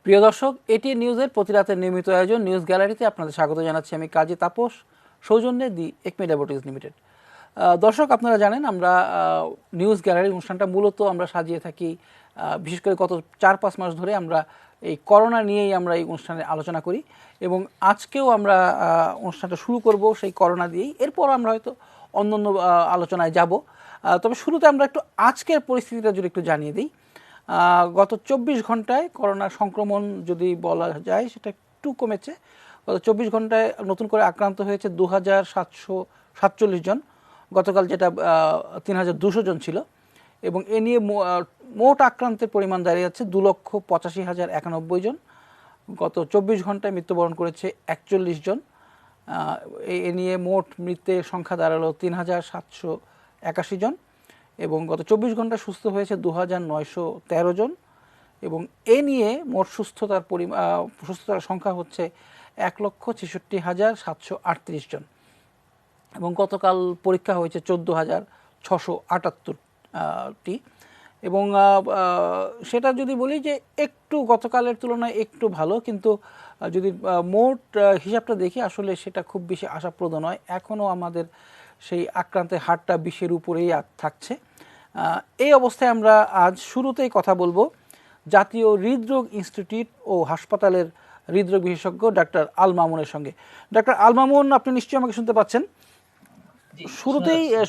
প্রিয় দর্শক, এটি নিউজের প্রতি রাতের নিয়মিত আয়োজন নিউজ গ্যালারিতে আপনাদের স্বাগত জানাচ্ছি আমি কাজী তাপস, সৌজন্যে দি একমি ল্যাবরেটরিজ লিমিটেড। দর্শক, আপনারা জানেন আমরা নিউজ গ্যালারি অনুষ্ঠানটা মূলত আমরা সাজিয়ে থাকি বিশেষ করে গত 4-5 মাস ধরে আমরা এই করোনা নিয়েই আমরা এই অনুষ্ঠানে আলোচনা করি এবং আজকেও আমরা অনুষ্ঠানটা শুরু করব সেই করোনা দিয়েই। এরপর আমরা হয়তো অন্যান্য আলোচনায় যাব, তবে শুরুতে আমরা একটু আজকের পরিস্থিতিটা যদি একটু জানিয়ে দিই। গত 24 ঘন্টায় করোনা সংক্রমণ যদি বলা যায় সেটা একটু কমেছে। গত 24 ঘন্টায় নতুন করে আক্রান্ত হয়েছে 2747 জন, গতকাল যেটা 3200 জন ছিল, এবং এ নিয়ে মোট আক্রান্তের পরিমাণ দাঁড়িয়ে যাচ্ছে 2,85,091 জন। গত 24 ঘন্টায় মৃত্যুবরণ করেছে 41 জন। এ নিয়ে মোট মৃতের সংখ্যা দাঁড়ালো 3,781 জন, এবং গত 24 ঘন্টা সুস্থ হয়েছে 2,913 জন, এবং এ নিয়ে মোট সুস্থতার সংখ্যা হচ্ছে 1,66,738 জন, এবং গতকাল পরীক্ষা হয়েছে 14,678টি। এবং সেটা যদি বলি যে একটু গতকালের তুলনায় একটু ভালো, কিন্তু যদি মোট হিসাবটা দেখি আসলে সেটা খুব বেশি আশাপ্রদ নয়। এখনও আমাদের সেই আক্রান্তের হারটা 20-এর উপরেই থাকছে। এই অবস্থায় আমরা আজ শুরুতেই কথা বলবো জাতীয় হৃদরোগ ইনস্টিটিউট ও হাসপাতালের হৃদরোগ বিশেষজ্ঞ ডাক্তার আল মামুনের সঙ্গে। ডাক্তার আল মামুন, আপনি নিশ্চয়ই আমাকে শুনতে পাচ্ছেন?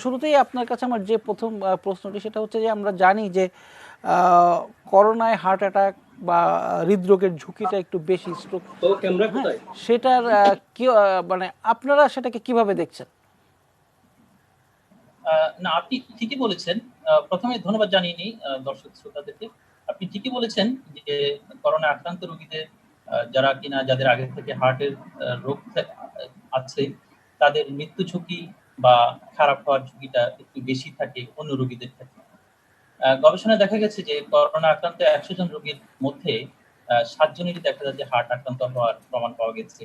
শুরুতেই আপনার কাছে আমার যে প্রথম প্রশ্নটি সেটা হচ্ছে যে আমরা জানি যে করোনায় হার্ট অ্যাটাক বা হৃদরোগের ঝুঁকিটা একটু বেশি, স্ট্রোক, সেটার কি মানে আপনারা সেটাকে কিভাবে দেখছেন? না, আপনি ঠিকই বলেছেন। প্রথমে ধন্যবাদ জানিয়ে নিই দর্শক শ্রোতাদেরকে। আপনি ঠিকই বলেছেন যে করোনা আক্রান্ত রোগীদের যাদের আগে থেকে হার্টের রোগ আছে তাদের মৃত্যু ঝুঁকি বা খারাপ হওয়ার ঝুঁকিটা একটু বেশি থাকে অন্য রোগীদের ক্ষেত্রে। গবেষণায় দেখা গেছে যে করোনা আক্রান্ত 100 জন রোগীর মধ্যে 7 জনেরই দেখা যায় যে হার্ট আক্রান্ত হওয়ার প্রমাণ পাওয়া গেছে।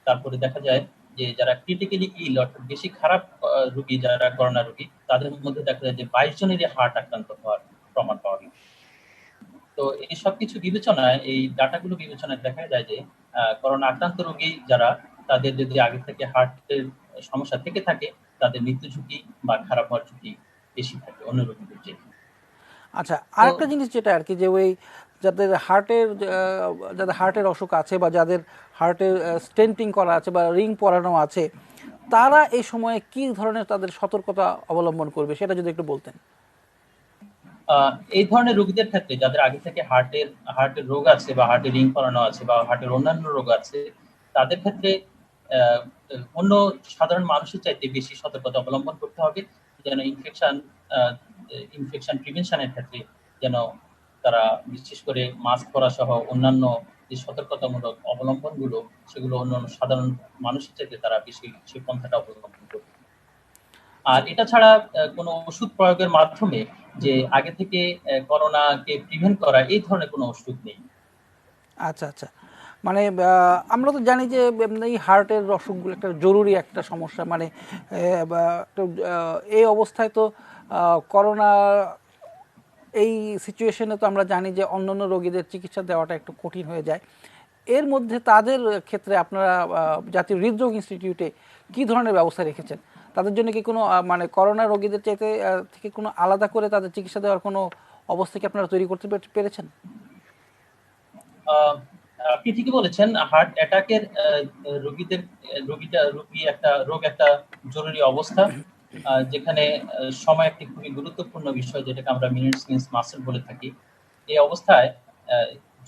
তারপরে দেখা যায় যে যারা ক্রিটিক্যালি ইল অর্থাৎ বেশি খারাপ রোগী, যারা করোনা রোগী, তাদের মধ্যে দেখা যায় যে 22 জনেরই হার্ট আক্রান্ত হওয়ার প্রমাণ পাওয়া গেছে। তো এই সবকিছু বিবেচনায়, এই ডাটাগুলো বিবেচনায় দেখা যায় যে করোনা আক্রান্ত রোগী যারা, তাদের যদি আগে থেকে হার্টের সমস্যা থেকে থাকে তাদের মৃত্যু ঝুঁকি বা খারাপ হওয়ার ঝুঁকি বেশি থাকে অন্য রোগীদের চেয়ে। আচ্ছা, আরেকটা জিনিস যেটা আর কি, যে ওই যাদের হার্টের অসুখ আছে বা যাদের হার্টের স্টেন্টিং করা আছে বা রিং পরানো আছে, তারা এই সময়ে কি ধরনের তাদের সতর্কতা অবলম্বন করবে সেটা যদি একটু বলতেন। এই ধরনের রোগীদের ক্ষেত্রে যাদের আগে থেকে হার্টের রোগ আছে বা হার্টের রিং করানো আছে বা হার্টের অন্যান্য রোগ আছে, তাদের ক্ষেত্রে অন্য সাধারণ মানুষের চাইতে বেশি সতর্কতা অবলম্বন করতে হবে, যেন ইনফেকশন প্রিভেনশনের ক্ষেত্রে যেন তারা বিশেষ করে মাস্ক পরা সহ অন্যান্য যে সতর্কতামূলক অবলম্বনগুলো, সেগুলো অন্যান্য সাধারণ মানুষের চাইতে তারা বেশি সেই পন্থাটা অবলম্বন করবে। আর এটা ছাড়া কোনো ওষুধ প্রয়োগের মাধ্যমে যে আগে থেকে করোনাকে প্রিভেন্ট করা, এই ধরনের কোনো ওষুধ নেই। আচ্ছা আচ্ছা, মানে আমরা তো জানি যে এই হার্টের অসুখগুলো একটা জরুরি একটা সমস্যা, মানে এই অবস্থায় তো করোনা এই সিচুয়েশনে তো আমরা জানি যে অন্যান্য রোগীদের চিকিৎসা দেওয়াটা একটু কঠিন হয়ে যায়। এর মধ্যে তাদের ক্ষেত্রে আপনারা জাতীয় হৃদরোগ ইনস্টিটিউটে কি ধরনের ব্যবস্থা রেখেছেন? তাদের জন্য কি কোনো মানে করোনা রোগীদের চাইতে থেকে কোনো আলাদা করে তাদের চিকিৎসা দেওয়ার কোনো অবস্থা কি আপনারা তৈরি করতে পেরেছেন? আপনি ঠিকই বলেছেন, হার্ট অ্যাটাকের রোগী একটা জরুরি অবস্থা, যেখানে সময় একটি খুবই গুরুত্বপূর্ণ বিষয়, যেটাকে আমরা মিনিটস মিনস মাসেল বলে থাকি। এই অবস্থায়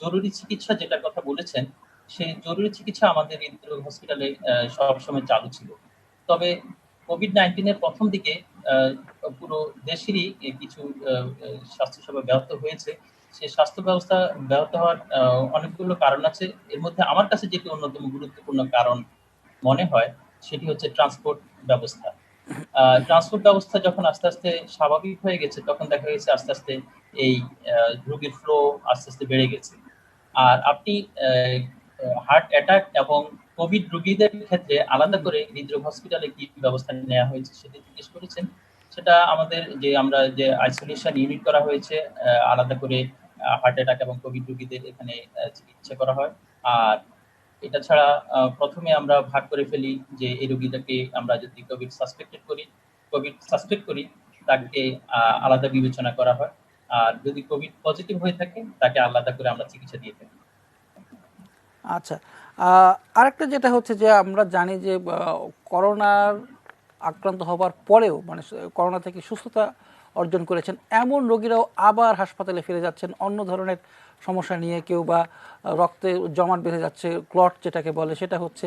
জরুরি চিকিৎসা যেটার কথা বলেছেন, সেই জরুরি চিকিৎসা আমাদের হৃদরোগ হসপিটালে সবসময় চালু ছিল। তবে কোভিড-19 প্রথম দিকে পুরো দেশেরই কিছু স্বাস্থ্যসেবা ব্যাহত হয়েছে। সেই স্বাস্থ্য ব্যবস্থা ব্যাহত হওয়ার অনেকগুলো কারণ আছে। এর মধ্যে আমার কাছে যেটি অন্যতম গুরুত্বপূর্ণ কারণ মনে হয়, সেটি হচ্ছে ট্রান্সপোর্ট ব্যবস্থা। ট্রান্সপোর্ট ব্যবস্থা যখন আস্তে আস্তে স্বাভাবিক হয়ে গেছে, তখন দেখা গেছে আস্তে আস্তে এই রোগীর ফ্লো আস্তে আস্তে বেড়ে গেছে। আর আপনি হার্ট অ্যাটাক এবং কোভিড রোগীদের ক্ষেত্রে আলাদা করে হৃদরোগ হসপিটালে কি ব্যবস্থা নেওয়া হয়েছে সেটি জিজ্ঞেস করেছেন। সেটা আমরা যে আইসোলেশন ইউনিট করা হয়েছে, আলাদা করে হার্ট অ্যাটাক এবং কোভিড রোগীদের এখানে চিকিৎসা করা হয়। আর এটা ছাড়া প্রথমে আমরা ভাগ করে ফেলি যে এই রোগীটাকে আমরা যদি কোভিড সাসপেক্ট করি তাকে আলাদা বিবেচনা করা হয়। আর যদি কোভিড পজিটিভ হয়ে থাকে তাকে আলাদা করে আমরা চিকিৎসা দিয়ে থাকি। আচ্ছা, আরেকটা যেটা হচ্ছে যে আমরা জানি যে করোনার আক্রান্ত হবার পরেও মানে করোনা থেকে সুস্থতা অর্জন করেছেন এমন রোগীরাও আবার হাসপাতালে ফিরে যাচ্ছেন অন্য ধরনের সমস্যা নিয়ে, কেউ বা রক্তে জমাট বেঁধে যাচ্ছে, ক্লট যেটাকে বলে সেটা হচ্ছে,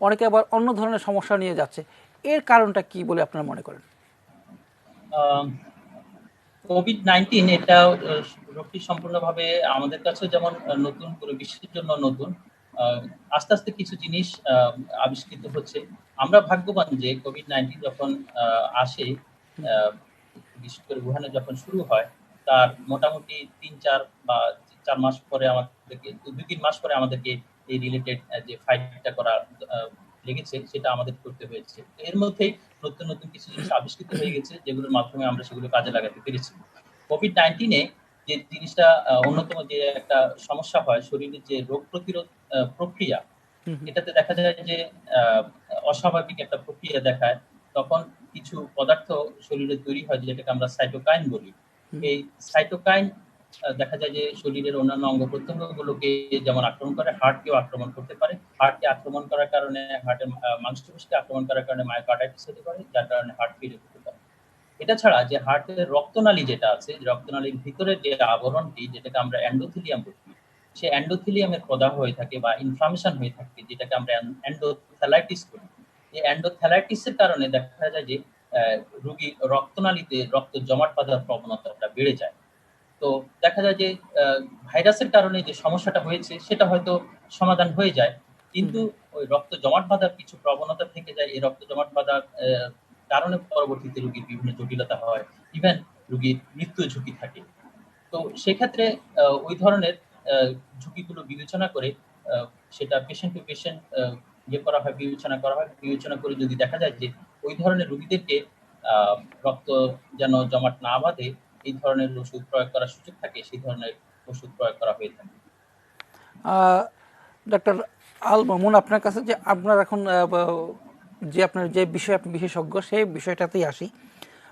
অনেকে আবার অন্য ধরনের সমস্যা নিয়ে যাচ্ছে। এর কারণটা কি বলে আপনারা মনে করেন? কোভিড-19 এটা রোগটি সম্পূর্ণভাবে আমাদের কাছে যেমন নতুন, পুরো বিশ্বের জন্য নতুন। আস্তে আস্তে কিছু জিনিস আবিষ্কৃত হচ্ছে। আমরা ভাগ্যবান যে কোভিড-19 যখন আসে, বিশেষ করে উহানে যখন শুরু হয়, তার মোটামুটি ৩-৪ বা ৪ মাস পরে আমাদেরকে ২-৩ মাস পরে আমাদেরকে এই রিলেটেড যে ফাইটটা করা লেগেছে সেটা আমাদের করতে হয়েছে। এর মধ্যেই নতুন, নতুন কিছু জিনিস আবিষ্কৃত হয়ে গেছে যেগুলোর মাধ্যমে আমরা সেগুলো কাজে লাগাতে পেরেছি। কোভিড-19 এ যে জিনিসটা অন্যতম যে একটা সমস্যা হয় শরীরের যে রোগ প্রতিরোধ প্রক্রিয়া, এটাতে দেখা যায় যে অস্বাভাবিক একটা প্রক্রিয়া দেখায়। তখন কিছু পদার্থ শরীরে তৈরি হয় যেটাকে আমরা সাইটোকাইন বলি। এই সাইটোকাইন দেখা যায় যে শরীরের অন্যান্য অঙ্গ-প্রত্যঙ্গগুলোকে যেমন আক্রমণ করে, হার্টকেও আক্রমণ করতে পারে। হার্টকে আক্রমণ করার কারণে হার্টের মাংসপেশিকে আক্রমণ করার কারণে মায়োকার্ডাইটিস হতে পারে, যার কারণে হার্ট ফেইলিউর হতে পারে। এটা ছাড়া যে হার্টের রক্তনালী যেটা আছে, রক্তনালীর ভিতরে যে আবরণটি যেটাকে আমরা এন্ডোথেলিয়াম বলি, সে এন্ডোথেলিয়ামের প্রদাহ হয়ে থাকে বা ইনফ্লামেশন হয়ে থাকে যেটাকে আমরা এন্ডোথেলাইটিস বলি। এই এন্ডোথেলাইটিসের কারণে দেখা যায় যে রোগী রক্তনালীতে রক্ত জমাট বাঁধার প্রবণতাটা বেড়ে যায়। তো দেখা যায় যে ভাইরাসের কারণে যে সমস্যাটা হয়েছে সেটা হয়তো সমাধান হয়ে যায়। কিন্তু ওই রক্ত জমাট বাঁধার কিছু প্রবণতা থেকে যায়। এই রক্ত জমাট বাঁধার কারণে পরবর্তীতে রোগীর বিভিন্ন জটিলতা হয়। ইভেন রোগীর মৃত্যু ঝুঁকি থাকে। তো সেক্ষেত্রে ওই ধরনের ঝুঁকিগুলো বিবেচনা করে সেটা পেশেন্ট টু পেশেন্ট বিবেচনা করা হয়। বিবেচনা করে যদি দেখা যায় যে ওই ধরনের রোগীদেরকে রক্ত যেন জমাট না বাঁধে, এই ধরনের ওষুধ প্রয়োগ করার সুযোগ থাকে, সেই ধরনের ওষুধ প্রয়োগ করা হয়ে থাকে। ডক্টর আল মামুন, আপনার কাছে যে আপনার এখন যে আপনার যে বিষয়ে আপনি বিশেষজ্ঞ সেই বিষয়টাতেই আসি।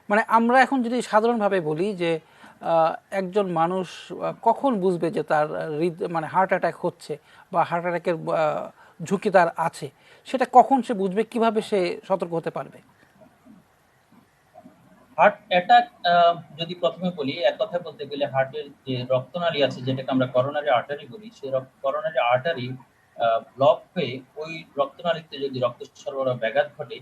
মানে আমরা এখন যদি সাধারণভাবে বলি যে একজন মানুষ কখন বুঝবে যে তার মানে হার্ট অ্যাটাক হচ্ছে বা হার্ট অ্যাটাকের ঝুঁকি তার আছে, সেটা কখন সে বুঝবে, কিভাবে সে সতর্ক হতে পারবে? হার্ট অ্যাটাক যদি প্রথমে বলি, এক কথায় বলতে গেলে হার্টের যে রক্তনালী আছে যেটাকে আমরা করোনারি আর্টারি বলি, সেই করোনারি আর্টারি ব্লক হয়ে ওই রক্তনালীতে যদি রক্ত সরবরাহ ব্যাঘাত ঘটে,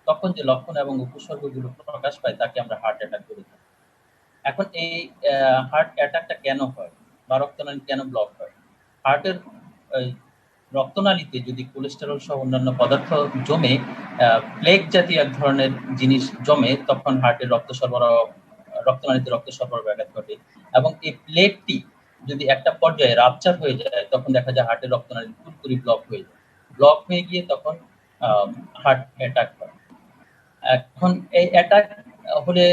তখন যে লক্ষণ এবং উপসর্গগুলো প্রকাশ পায় তাকে আমরা হার্ট অ্যাটাক বলে থাকি। এখন এই হার্ট অ্যাটাকটা কেন হয় বা রক্তনালী কেন ব্লক হয়? হার্টের রক্তনালীতে যদি কোলেস্টেরল সহ অন্যান্য পদার্থ জমে, প্লেগ জাতীয় এক ধরনের জিনিস জমে, তখন হার্টের রক্তনালীতে রক্ত সরবরাহ ব্যাঘাত ঘটে। এবং এই প্লেগটি যদি একটা পর্যায়ে রাপচার হয়ে যায়, তখন দেখা যায় হার্টের রক্তনালী পুরোপুরি ব্লক হয়ে যায়। ব্লক হয়ে গিয়ে তখন হার্ট অ্যাটাক হয়। এখন এই অ্যাটাক হলে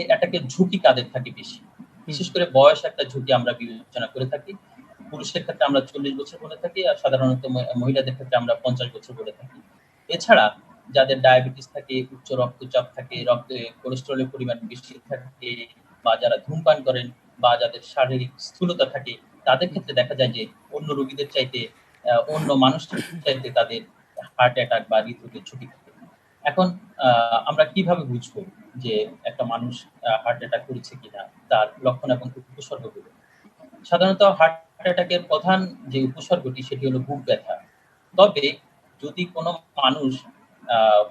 অ্যাটাকের ঝুঁকি কাদের থাকে বেশি? বিশেষ করে বয়স একটা ঝুঁকি আমরা বিবেচনা করে থাকি। পুরুষের ক্ষেত্রে আমরা ৪০ বছর বলে থাকি, আর সাধারণত মহিলাদের ক্ষেত্রে আমরা ৫০ বছর বলে থাকি। এছাড়া যাদের ডায়াবেটিস থাকে, উচ্চ রক্তচাপ থাকে, রক্তে কোলেস্টেরলের পরিমাণ বেশি থাকে, বা যারা ধূমপান করেন, বা যাদের শারীরিক স্থূলতা থাকে, তাদের ক্ষেত্রে দেখা যায় যে অন্য রোগীদের চাইতে অন্য মানুষের চাইতে তাদের হার্ট অ্যাটাক বা হৃদরোগের ঝুঁকি থাকে। এখন আমরা কিভাবে বুঝবো যে একটা মানুষ হার্ট অ্যাটাক করেছে কিনা, তার লক্ষণ এবং উপসর্গগুলো? সাধারণত হার্ট অ্যাটাকের প্রধান যে উপসর্গটি সেটি হলো বুক ব্যথা। তবে যদি কোনো মানুষ আহ,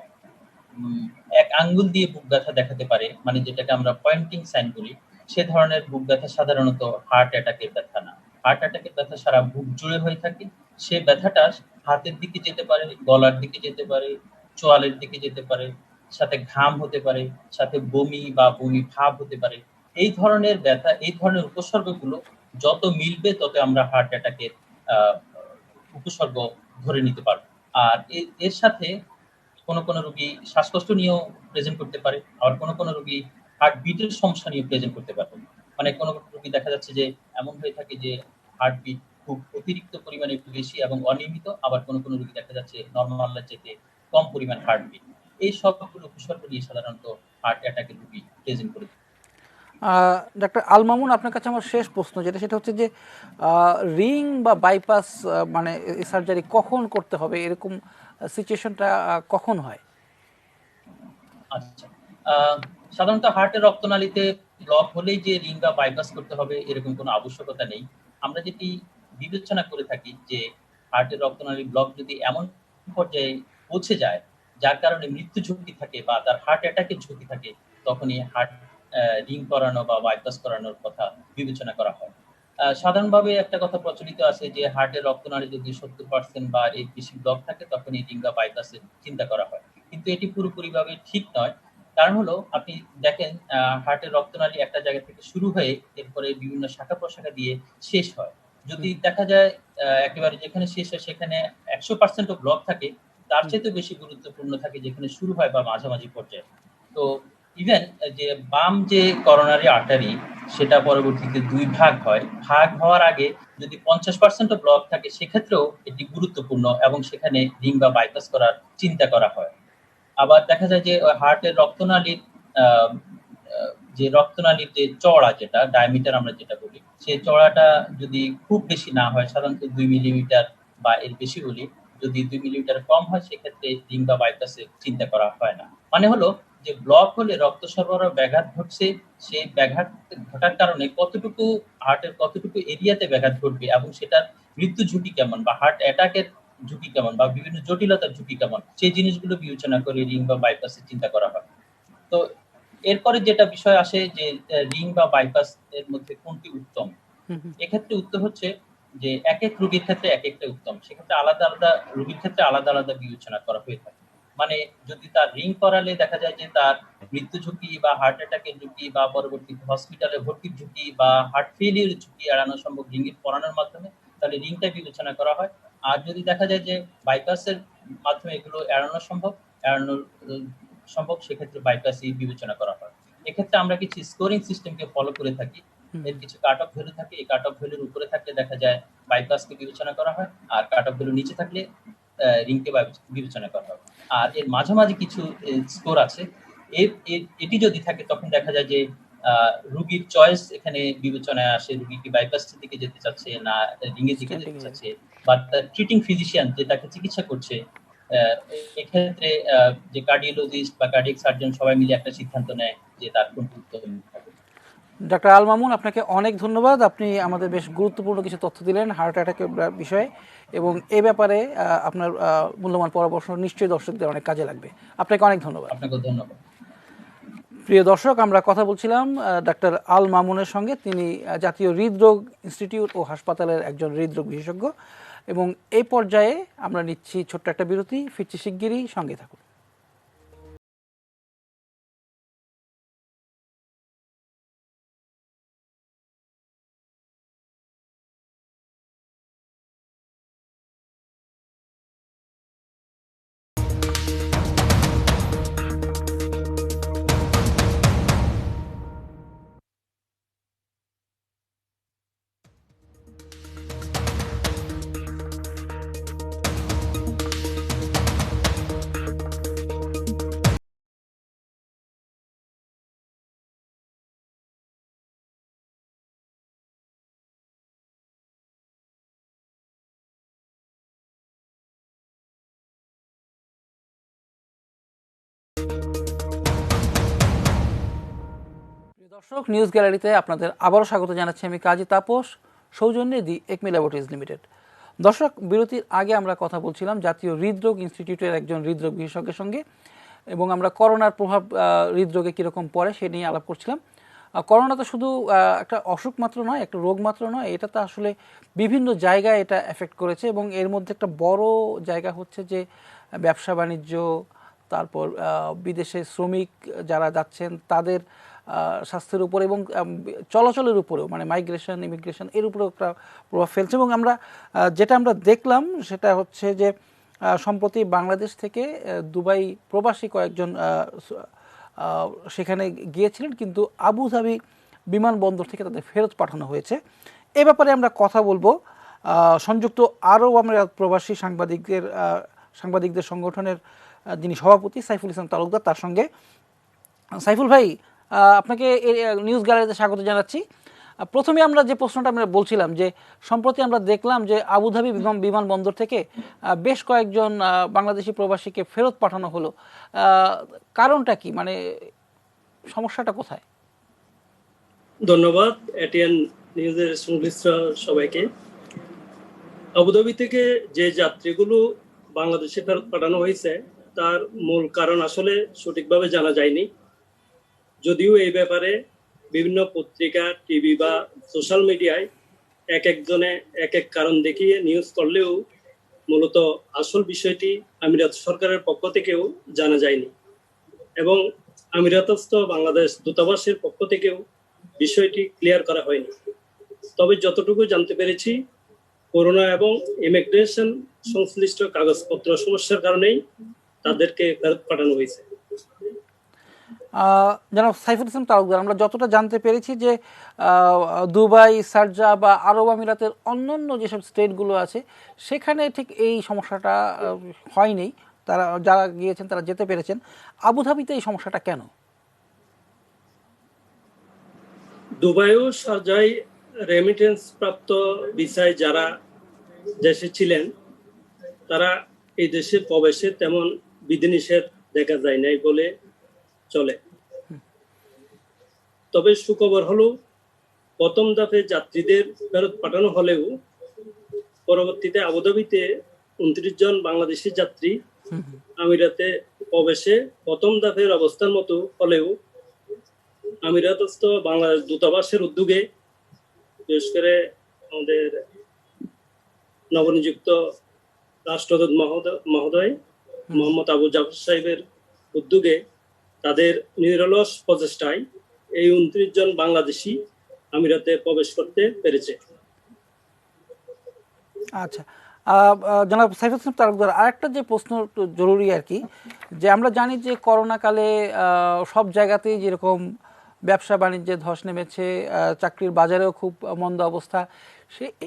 এক আঙ্গুল দিয়ে বুক ব্যথা দেখাতে পারে, মানে যেটাকে আমরা পয়েন্টিং সাইন বলি, সে ধরনের বুক ব্যথা সাধারণত হার্ট অ্যাটাকের ব্যথা না। হার্ট অ্যাটাকের ব্যথা সারা বুক জুড়ে হয়ে থাকে। সে ব্যথাটা হাতের দিকে যেতে পারে, গলার দিকে যেতে পারে, চোয়ালের দিকে যেতে পারে, সাথে ঘাম হতে পারে, সাথে বমি বা বমি ভাব হতে পারে। এই ধরনের ব্যথা, এই ধরনের উপসর্গগুলো যত মিলবে তত আমরা হার্ট অ্যাটাকের উপসর্গ ধরে নিতে পারবো। আর এর সাথে কোনো রোগী শ্বাসকষ্ট নিয়েও প্রেজেন্ট করতে পারে, আবার কোনো রোগী হার্ট বিটের সমস্যা নিয়ে প্রেজেন্ট করতে পারে। মানে কোনো রোগী রোগী দেখা যাচ্ছে যে এমন হয়ে থাকে যে হার্টবিট খুব অতিরিক্ত পরিমাণে বেশি এবং অনিয়মিত, আবার কোনো কোনো রোগী দেখা যাচ্ছে নরমাল চেয়ে কম পরিমাণ হার্টবিট। এই সবগুলো উপসর্গ নিয়ে সাধারণত হার্ট অ্যাটাকের রোগী প্রেজেন্ট করে। ডাক্তার আল মামুন, আপনার কাছে আমার শেষ প্রশ্ন সেটা হচ্ছে যে রিং বা বাইপাস মানে সার্জারি কখন করতে হবে, এরকম সিচুয়েশনটা কখন হয়? আচ্ছা, সাধারণত হার্টের রক্তনালীতে ব্লক হলেই যে রিং বা বাইপাস করতে হবে এরকম কোনো আবশ্যকতা নেই। আমরা যেটি বিবেচনা করে থাকি যে হার্টের রক্তনালী ব্লক যদি এমন পর্যায়ে পৌঁছে যায় যার কারণে মৃত্যু ঝুঁকি থাকে বা তার হার্ট অ্যাটাকের ঝুঁকি থাকে, তখনই হার্ট রিং করানো বা বাইপাস করানোর কথা বিবেচনা করা হয়। সাধারণভাবে একটা কথা প্রচলিত আছে যে হার্টের রক্তনালী যদি 70% বা এর বেশি ব্লক থাকে তখনই রিং বা বাইপাসের চিন্তা করা হয়। কিন্তু এটি পুরোপুরিভাবে ঠিক নয়। কারণ হলো আপনি দেখেন হার্টের রক্তনালী একটা জায়গা থেকে শুরু হয়ে এরপরে বিভিন্ন শাখা-প্রশাখা দিয়ে শেষ হয়। যদি দেখা যায় একেবারে যেখানে শেষ হয় সেখানে 100% ও ব্লক থাকে, তার চাইতেও বেশি গুরুত্বপূর্ণ থাকে যেখানে শুরু হয় বা মাঝামাঝি পর্যায়ে। তো ইভেন যে বাম যে করোনারি আর্টারি সেটা পরবর্তীতে ২ ভাগ হয়। ভাগ হওয়ার আগে যদি ৫০% ও ব্লক থাকে সেক্ষেত্রেও এটি গুরুত্বপূর্ণ এবং সেখানে রিং বা বাইপাস করার চিন্তা করা হয়। আবার দেখা যায় যে হার্টের রক্তনালীর আ আ যে রক্তনালীর যে চওড়া যেটা ডায়ামিটার আমরা যেটা বলি, সেই চওড়াটা যদি খুব বেশি না হয়, সাধারণত ২ মিলিমিটার বা এর বেশি হলে, যদি ২ মিলিমিটার কম হয় সেক্ষেত্রে রিং বা বাইপাসের চিন্তা করা হয় না। মানে হলো যে ব্লক হলে রক্ত সরবরাহ ব্যাঘাত ঘটছে, সেই ব্যাঘাত ঘটার কারণে কতটুকু হার্টের কতটুকু এরিয়াতে ব্যাঘাত ঘটবে এবং সেটার মৃত্যু ঝুঁকি কেমন বা হার্ট অ্যাটাকের ঝুঁকি কেমন বা বিভিন্ন জটিলতার ঝুঁকি কেমন, সেই জিনিসগুলো বিবেচনা করে রিং বা বাইপাসের চিন্তা করা হয়। তো এরপরে যেটা বিষয় আসে যে রিং বা বাইপাস এর মধ্যে কোনটি উত্তম? হুম, হুম। এক্ষেত্রে উত্তর হচ্ছে যে একেক রোগীর ক্ষেত্রে একেকটা উত্তম। সেক্ষেত্রে আলাদা, আলাদা রোগীর ক্ষেত্রে আলাদা, আলাদা বিবেচনা করা হয়ে থাকে। মানে যদি তার রিং করালে দেখা যায় যে তার মৃত্যু ঝুঁকি বা হার্ট অ্যাটাকের ঝুঁকি বা পরবর্তীতে হসপিটালে ভর্তির ঝুঁকি বা হার্ট ফেইলিউর এর ঝুঁকি এড়ানো সম্ভব রিং এর পরানোর মাধ্যমে, তাহলে রিংটা বিবেচনা করা হয়। আর যদি দেখা যায় যে বাইপাসের মাধ্যমে এগুলো এড়ানো সম্ভব, এড়ানোর সম্ভব, সেক্ষেত্রে বাইপাসই বিবেচনা করা হয়। এক্ষেত্রে আমরা কিছু স্কোরিং সিস্টেমকে ফলো করে থাকি। হুম। এর কিছু কাট অফ ভ্যালু থাকে। এই কাট অফ ভ্যালুর উপরে থাকলে দেখা যায় বাইপাসকে বিবেচনা করা হয়। আর কাট অফ ভ্যালু নিচে থাকলে রিংকে বিবেচনা করা হয়। আর এর মাঝামাঝি কিছু স্কোর আছে। এটি যদি থাকে তখন দেখা যায় যে আ রোগীর চয়েস এখানে বিবেচনায় আসে। রোগী কি বাইপাসের দিকে যেতে চাচ্ছে না রিং এর দিকে স্ট্যান্ডিং যেতে এ যাবে। চাচ্ছে, বা তার ট্রিটিং ফিজিশিয়ান যে তাকে চিকিৎসা করছে, আ এক্ষেত্রে যে কার্ডিওলজিস্ট বা কার্ডিয়াক সার্জন সবাই মিলে একটা সিদ্ধান্ত নেয় যে তার কোনটি উত্তম হবে। ডাক্তার আল মামুন, আপনাকে অনেক ধন্যবাদ। আপনি আমাদের বেশ গুরুত্বপূর্ণ কিছু তথ্য দিলেন হার্ট অ্যাটাকের বিষয়ে, এবং এ ব্যাপারে আপনার মূল্যবান পরামর্শ নিশ্চয়ই দর্শকদের অনেক কাজে লাগবে। আপনাকে অনেক ধন্যবাদ। আপনাকেও ধন্যবাদ। প্রিয় দর্শক, আমরা কথা বলছিলাম ডাক্তার আল মামুনের সঙ্গে। তিনি জাতীয় হৃদরোগ ইনস্টিটিউট ও হাসপাতালের একজন হৃদরোগ বিশেষজ্ঞ। এবং এই পর্যায়ে আমরা নিচ্ছি ছোট্ট একটা বিরতি, ফিরছি শিগগিরই, সঙ্গে থাকুন। প্রিয় দর্শক, নিউজ গ্যালারিতে আপনাদের আবারও স্বাগত জানাচ্ছি আমি কাজী তাপস, সৌজন্যে দি একমি ল্যাবরেটরিজ লিমিটেড। দর্শক, বিরতির আগে আমরা কথা বলছিলাম জাতীয় হৃদরোগ ইনস্টিটিউটের একজন হৃদরোগ বিশেষজ্ঞের সঙ্গে, এবং আমরা করোনার প্রভাব হৃদরোগে কীরকম পড়ে সে নিয়ে আলাপ করছিলাম। করোনা তো শুধু একটা অসুখ মাত্র নয়, একটা রোগ মাত্র নয়, এটা তো আসলে বিভিন্ন জায়গায় এটা এফেক্ট করেছে, এবং এর মধ্যে একটা বড় জায়গা হচ্ছে যে ব্যবসা বাণিজ্য, তারপর বিদেশে শ্রমিক যারা যাচ্ছেন তাদের স্বাস্থ্যের উপর, এবং চলাচলের উপরেও, মানে মাইগ্রেশন ইমিগ্রেশন এর উপরেও একটা প্রভাব ফেলছে। এবং আমরা যেটা আমরা দেখলাম সেটা হচ্ছে যে সম্প্রতি বাংলাদেশ থেকে দুবাই প্রবাসী কয়েকজন সেখানে গিয়েছিলেন, কিন্তু আবুধাবি বিমানবন্দর থেকে তাদের ফেরত পাঠানো হয়েছে। এ ব্যাপারে আমরা কথা বলবো সংযুক্ত আরব আমিরাত প্রবাসী সাংবাদিকদের সংগঠনের যিনি সভাপতি সাইফুল ইসলাম তালুকদার, তার সঙ্গে। সাইফুল ভাই, আপনাকে নিউজ গ্যালারিতে স্বাগত জানাচ্ছি। প্রথমে আমরা যে প্রশ্নটা আমরা বলছিলাম যে সম্প্রতি আমরা দেখলাম যে আবুধাবি বিমানবন্দর থেকে বেশ কয়েকজন বাংলাদেশি প্রবাসীকে ফেরত পাঠানো হলো। কারণটা কি, মানে সমস্যাটা কোথায়? ধন্যবাদ এটিএন নিউজের সংশ্লিষ্ট সবাইকে। আবুধাবি থেকে যে যাত্রীগুলো বাংলাদেশে ফেরত পাঠানো হয়েছে তার মূল কারণ আসলে সঠিকভাবে জানা যায়নি। যদিও এই ব্যাপারে বিভিন্ন পত্রিকা, টিভি বা সোশ্যাল মিডিয়ায় এক একজনে এক এক কারণ দেখিয়ে নিউজ করলেও মূলত আসল বিষয়টি আমিরাত সরকারের পক্ষ থেকেও জানা যায়নি এবং আমিরাতস্থ বাংলাদেশ দূতাবাসের পক্ষ থেকেও বিষয়টি ক্লিয়ার করা হয়নি। তবে যতটুকু জানতে পেরেছি, করোনা এবং ইমিগ্রেশন সংশ্লিষ্ট কাগজপত্র সমস্যার কারণেই তাদেরকে ফেরত পাঠানো হয়েছে। জনাব সাইফুল ইসলাম তালুকদার, আমরা যতটা জানতে পেরেছি যে দুবাই, শারজাহ বা আরব আমিরাতের অন্যান্য যেসব স্টেটগুলো আছে সেখানে ঠিক এই সমস্যাটা হয়নি, তারা যারা গিয়েছেন তারা যেতে পেরেছেন। আবুধাবিতে এই সমস্যাটা কেন? দুবাই ও শারজায় রেমিটেন্স প্রাপ্ত ভিসায় যারা দেশে ছিলেন তারা এই দেশে প্রবেশে তেমন বিধিনিষেধ দেখা যায় নাই বলে চলে। তবে সুখবর হলো প্রথম দফে যাত্রীদের ফেরত পাঠানো হলেও পরবর্তীতে আবুধাবিতে 29 জন বাংলাদেশি যাত্রী আমিরাতে প্রবেশে প্রথম দফের অবস্থার মতো হলেও আমিরাতস্থ বাংলাদেশ দূতাবাসের উদ্যোগে, বিশেষ করে আমাদের নবনিযুক্ত রাষ্ট্রদূত মহোদয় মোহাম্মদ আবু জাফর সাহেবের উদ্যোগে, তাদের নিরলস প্রচেষ্টায় এই 29 জন বাংলাদেশি আমিরাতে প্রবেশ করতে পেরেছে। আচ্ছা, জনাব সাইফুল ইসলাম তালুকদার, আরেকটা যে প্রশ্ন জরুরি আর কি, যে আমরা জানি যে করোনাকালে সব জায়গাতেই যেরকম ব্যবসা বাণিজ্যে ধস নেমেছে, চাকরির বাজারেও খুব মন্দ অবস্থা,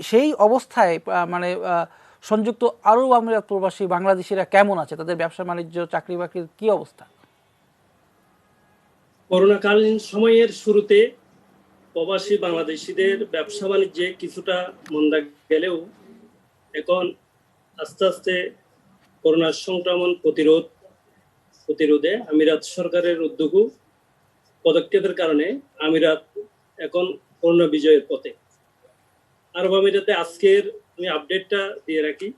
সেই অবস্থায় মানে সংযুক্ত আরব আমিরাত প্রবাসী বাংলাদেশিরা কেমন আছে? তাদের ব্যবসা বাণিজ্য, চাকরি বাকরির কি অবস্থা? করোনাকালীন সময়ের শুরুতে প্রবাসী বাংলাদেশিদের ব্যবসা বাণিজ্যে কিছুটা মন্দা গেলেও এখন আস্তে আস্তে করোনা সংক্রমণ প্রতিরোধে আমিরাত সরকারের উদ্যোগ পদক্ষেপের কারণে আমিরাত এখন করোনা বিজয়ের পথে। আরব আমিরাতে আজকের আমি আপডেটটা দিয়ে রাখি।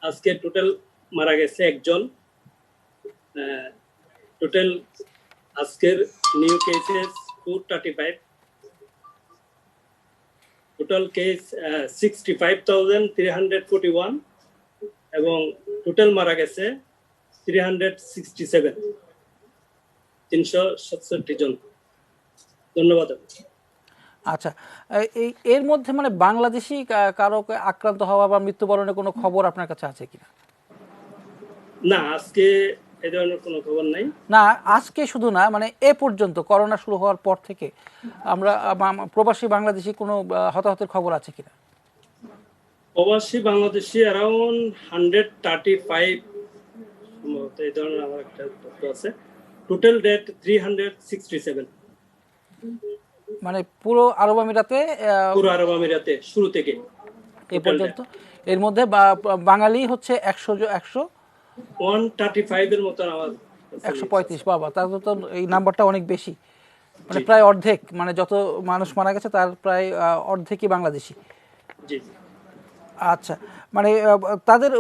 আজকে টোটাল মারা গেছে একজন। টোটাল আজকের নিউ কেসেস 235, টোটাল কেস 65,341 এবং টোটাল মারা গেছে 367 জন। ধন্যবাদ। আচ্ছা, এর মধ্যে মানে বাংলাদেশি কারো আক্রান্ত হওয়া বা মৃত্যুবরণের কোনো খবর আপনার কাছে আছে কিনা? না, আজকে এই ধরনের কোনো খবর নাই। না, আজকে শুধু না, মানে এ পর্যন্ত করোনা শুরু হওয়ার পর থেকে আমরা প্রবাসী বাংলাদেশি কোনো হতাহতের খবর আছে কিনা? প্রবাসী বাংলাদেশি অ্যারাউন্ড 135 সম্ভবত, এই ধরনের আমার একটা তথ্য আছে। টোটাল ডেথ 367, মানে পুরো আরব আমিরাতে শুরু থেকে এ পর্যন্ত। এর মধ্যে বাঙালি হচ্ছে 135 এর মতো, আমার 135। বাবা, তাহলে তো এই নাম্বারটা অনেক বেশি, মানে প্রায় অর্ধেক, মানে যত মানুষ মারা গেছে তার প্রায় অর্ধেকই বাংলাদেশি। জি। আচ্ছা, মানে তাদের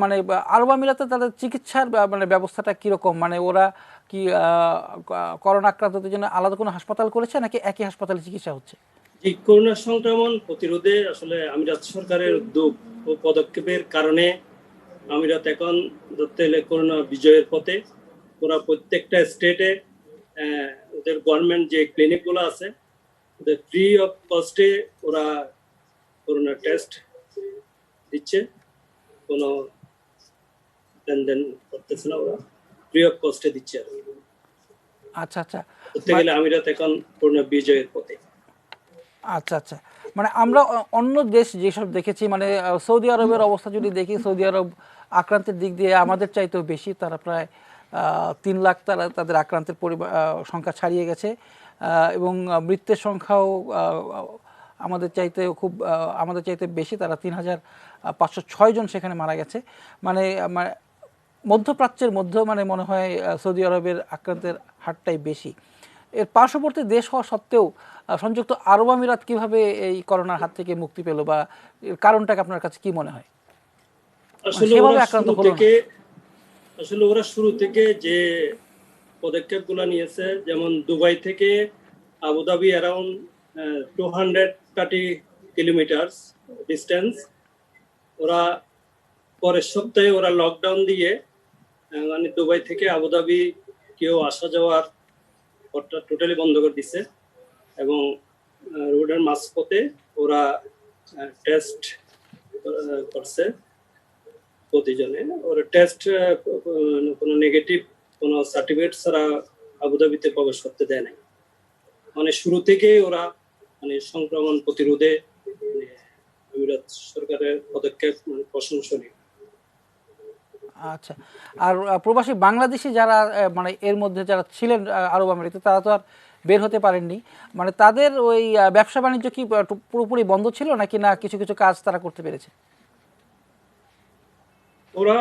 মানে আরব আমিরাতে তাদের চিকিৎসার মানে ব্যবস্থাটা কিরকম? মানে ওরা কি করোনা আক্রান্তদের জন্য আলাদা কোনো হাসপাতাল করেছে নাকি একই হাসপাতালে চিকিৎসা হচ্ছে? জি, করোনা সংক্রমণ প্রতিরোধে আসলে আমিরাত সরকারের উদ্যোগ ও পদক্ষেপের কারণে আমিরাত এখন ধরতে গেলে করোনা বিজয়ের পথে। ওরা প্রত্যেকটা স্টেটে ওদের গভর্নমেন্ট যে ক্লিনিকগুলো আছে ওদের ফ্রি অফ কস্টে ওরা করোনা টেস্ট দিচ্ছে, কোনো লেনদেন করতেছে না, ওরা ফ্রি অফ কস্টে দিচ্ছে। আচ্ছা আচ্ছা, ধরতে গেলে আমিরাত এখন পূর্ণ বিজয়ের পথে। আচ্ছা আচ্ছা, মানে আমরা অন্য দেশ যেসব দেখেছি, মানে সৌদি আরবের অবস্থা যদি দেখি, সৌদি আরব আক্রান্তের দিক দিয়ে আমাদের চাইতেও বেশি, তারা প্রায় 3 লাখ তারা তাদের আক্রান্তের সংখ্যা ছাড়িয়ে গেছে, এবং মৃত্যুর সংখ্যাও আমাদের চাইতে বেশি, তারা 3,506 জন সেখানে মারা গেছে। মানে মধ্যপ্রাচ্যের মধ্যে মানে মনে হয় সৌদি আরবের আক্রান্তের হারটাই বেশি। এর পার্শ্ববর্তী দেশ হওয়া সত্ত্বেও সংযুক্ত আরব আমিরাত কিভাবে এই করোনার হাত থেকে মুক্তি পেল, বা এর কারণটাকে আপনার কাছে কি মনে হয়? সেভাবে আক্রান্ত হলো না। আসলে ওরা শুরু থেকে যে পদক্ষেপগুলো নিয়েছে, যেমন দুবাই থেকে আবুধাবি অ্যারাউন্ড 230 কিলোমিটার ডিস্টেন্স, ওরা পরের সপ্তাহে ওরা লকডাউন দিয়ে মানে দুবাই থেকে আবুধাবি কেউ আসা যাওয়ার টোটালি বন্ধ করে দিছে, এবং রোডের মাঝপথে ওরা টেস্ট করছে প্রতিজনে। ওরা টেস্ট কোনো নেগেটিভ কোনো সার্টিফিকেট ছাড়া আবুধাবিতে প্রবেশ করতে দেয় নাই। মানে শুরু থেকে ওরা মানে সংক্রমণ প্রতিরোধে মানে আমিরাত সরকারের পদক্ষেপ মানে প্রশংসনীয়। আচ্ছা, আর প্রবাসী বাংলাদেশি যারা মানে এর মধ্যে যারা ছিলেন আরব আমিরাতে, তারা তো আর বের হতে পারেননি, মানে তাদের ওই ব্যবসা বাণিজ্য কি পুরোপুরি বন্ধ ছিল নাকি না কিছু কিছু কাজ তারা করতে পেরেছে? ওরা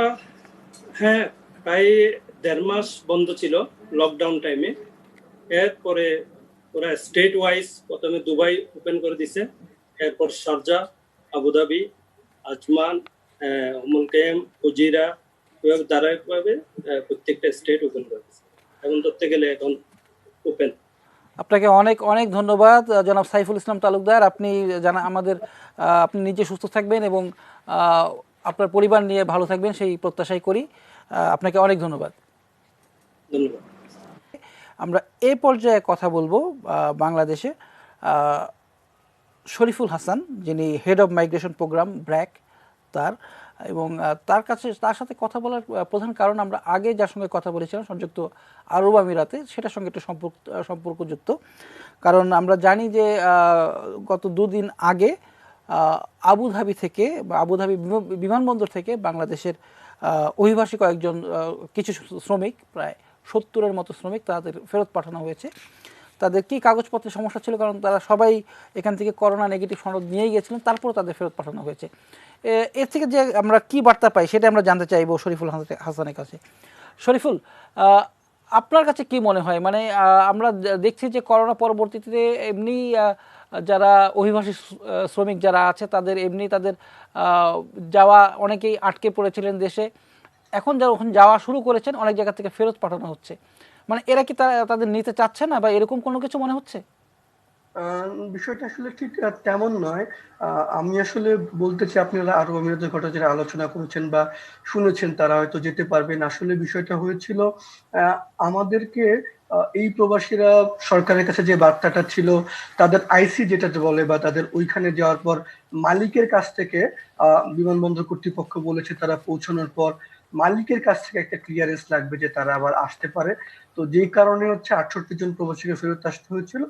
হ্যাঁ প্রায় 1.5 মাস বন্ধ ছিল লকডাউন টাইমে। এরপরে ওরা স্টেট ওয়াইজ প্রথমে দুবাই ওপেন করে দিছে, এরপর শারজা, আবুধাবি, আজমান, উমুল কাইম, ফুজিরা, এভাবে ধারাবাহিকভাবে প্রত্যেকটা স্টেট ওপেন করে দিছে। এখন ধরতে গেলে এখন ওপেন। আপনাকে অনেক অনেক ধন্যবাদ জনাব সাইফুল ইসলাম তালুকদার। আপনি আপনি নিজে সুস্থ থাকবেন এবং আপনার পরিবার নিয়ে ভালো থাকবেন সেই প্রত্যাশাই করি। আপনাকে অনেক ধন্যবাদ। ধন্যবাদ। আমরা এই পর্যায়ে কথা বলবো বাংলাদেশে শরীফুল হাসান, যিনি head of migration programme BRAC, তার এবং তার সাথে কথা বলার প্রধান কারণ, আমরা আগে যার সঙ্গে কথা বলেছিলাম সংযুক্ত আরব আমিরাতে, সেটার সঙ্গে একটু সম্পর্কযুক্ত। কারণ আমরা জানি যে গত 2 দিন আগে আবুধাবি থেকে বা আবুধাবি বিমানবন্দর থেকে বাংলাদেশের অভিবাসী কয়েকজন কিছু শ্রমিক, প্রায় 70-এর মতো শ্রমিক, তাদের ফেরত পাঠানো হয়েছে। তাদের কি কাগজপত্রের সমস্যা ছিল, কারণ তারা সবাই এখান থেকে করোনা নেগেটিভ সনদ নিয়েই গেছিলেন, তারপরও তাদের ফেরত পাঠানো হয়েছে। এর থেকে যে আমরা কি বার্তা পাই সেটা আমরা জানতে চাইবো শরীফুল হাসানের কাছে। শরীফুল, আপনার কাছে কি মনে হয়, মানে আমরা দেখছি যে করোনা পরবর্তীতে এমনি যারা অভিবাসী শ্রমিক যারা আছে তাদের এমনি তাদের যাওয়া, অনেকেই আটকে পড়েছিলেন দেশে, এখন যখন যাওয়া শুরু করেছেন অনেক জায়গা থেকে ফেরত পাঠানো হচ্ছে, মানে এরা কি তাদের নিতে চাচ্ছে না বা এরকম কোনো কিছু মনে হচ্ছে? বিষয়টা আসলে ঠিক তেমন নয়। আমি আসলে বলতে চাই, আপনারা আরব আমিরাতের কথা যারা আলোচনা করেছেন বা শুনেছেন তারা হয়তো যেতে পারবেন। আসলে বিষয়টা হয়েছিল আমাদেরকে এই প্রবাসীরা সরকারের কাছে যে বার্তাটা ছিল, তাদের আইসি যেটা বলে বা তাদের ওইখানে যাওয়ার পর মালিকের কাছ থেকে বিমানবন্দর কর্তৃপক্ষ বলেছে তারা পৌঁছানোর পর মালিকের কাছ থেকে একটা ক্লিয়ারেন্স লাগবে যে তারা আবার আসতে পারে। তো যেই কারণে হচ্ছে 68 জন প্রবাসীকে ফেরত আসতে হয়েছিল।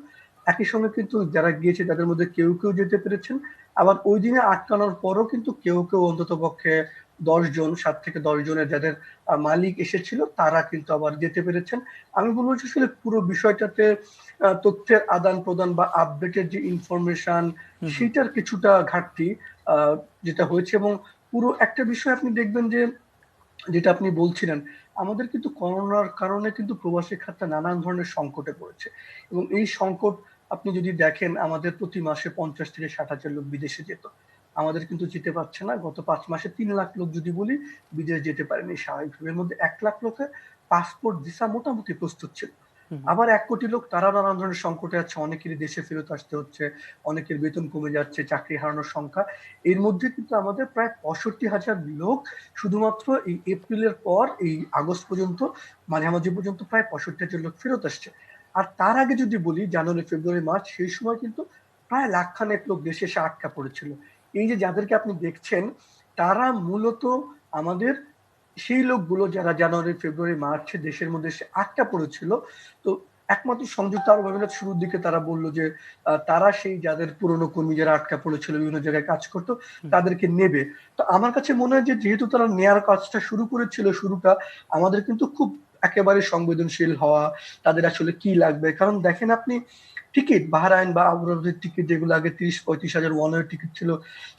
একই সঙ্গে কিন্তু যারা গিয়েছে তাদের মধ্যে কেউ কেউ যেতে পেরেছেন, আবার ওই দিনে আটকানোর পরও কিন্তু কেউ কেউ অন্তত পক্ষে 10 জন, 7 থেকে 10 জনের যাদের মালিক এসেছিল তারা কিন্তু আবার যেতে পেরেছেন। আমি বলবো যে আসলে পুরো বিষয়টাতে তথ্যের আদান প্রদান বা আপডেটের যে ইনফরমেশন, সেটার কিছুটা ঘাটতি যেটা হয়েছে। এবং পুরো একটা বিষয় আপনি দেখবেন যে যেটা আপনি বলছিলেন, আমাদের কিন্তু করোনার কারণে কিন্তু প্রবাসী খাতটা নানান ধরনের সংকটে পড়েছে, এবং এই সংকট আপনি যদি দেখেন, আমাদের প্রতি মাসে 50 থেকে 60 হাজার লোক বিদেশে যেত, আমাদের কিন্তু যেতে পারছে না। গত 5 মাসে 3 লাখ লোক যদি বলি বিদেশ যেতে পারেনি স্বাভাবিকভাবে। এর মধ্যে 1 লাখ লোকের পাসপোর্ট ভিসা মোটামুটি প্রস্তুত ছিল, আবার 1 কোটি লোক তারা নানান ধরনের সংকটে আছে, অনেকেরই দেশে ফেরত আসতে হচ্ছে, অনেকের বেতন কমে যাচ্ছে, চাকরি হারানোর সংখ্যা। এর মধ্যে কিন্তু আমাদের প্রায় 65,000 লোক শুধুমাত্র এই এপ্রিলের পর এই আগস্ট পর্যন্ত, মাঝামাঝি পর্যন্ত প্রায় 65,000 লোক ফেরত আসছে। আর তার আগে যদি বলি জানুয়ারি, ফেব্রুয়ারি, মার্চ, সেই সময় কিন্তু প্রায় লাখখানেক লোক দেশে এসে আটকা পড়েছিল। এই যে যাদেরকে আপনি দেখছেন, তারা মূলত আমাদের সেই লোকগুলো যারা জানুয়ারি, ফেব্রুয়ারি, মার্চে দেশের মধ্যে এসে আটকা পড়েছিল। তো একমাত্র সংযুক্ত আরব আমিরাত শুরুর দিকে তারা বললো যে তারা সেই যাদের পুরনো কর্মী যারা আটকা পড়েছিল বিভিন্ন জায়গায় কাজ করতো তাদেরকে নেবে। তো আমার কাছে মনে হয় যে যেহেতু তারা নেয়ার কাজটা শুরু করেছিল, শুরুটা আমাদের কিন্তু খুব একেবারে সংবেদনশীল হওয়া, তাদের আসলে কি লাগবে। কারণ দেখেন আপনি টিকিট বাহরাইন বা আবুধাবির টিকিট যেগুলো আগে 30-35 হাজার ওয়ান ওয়ে টিকিট ছিল,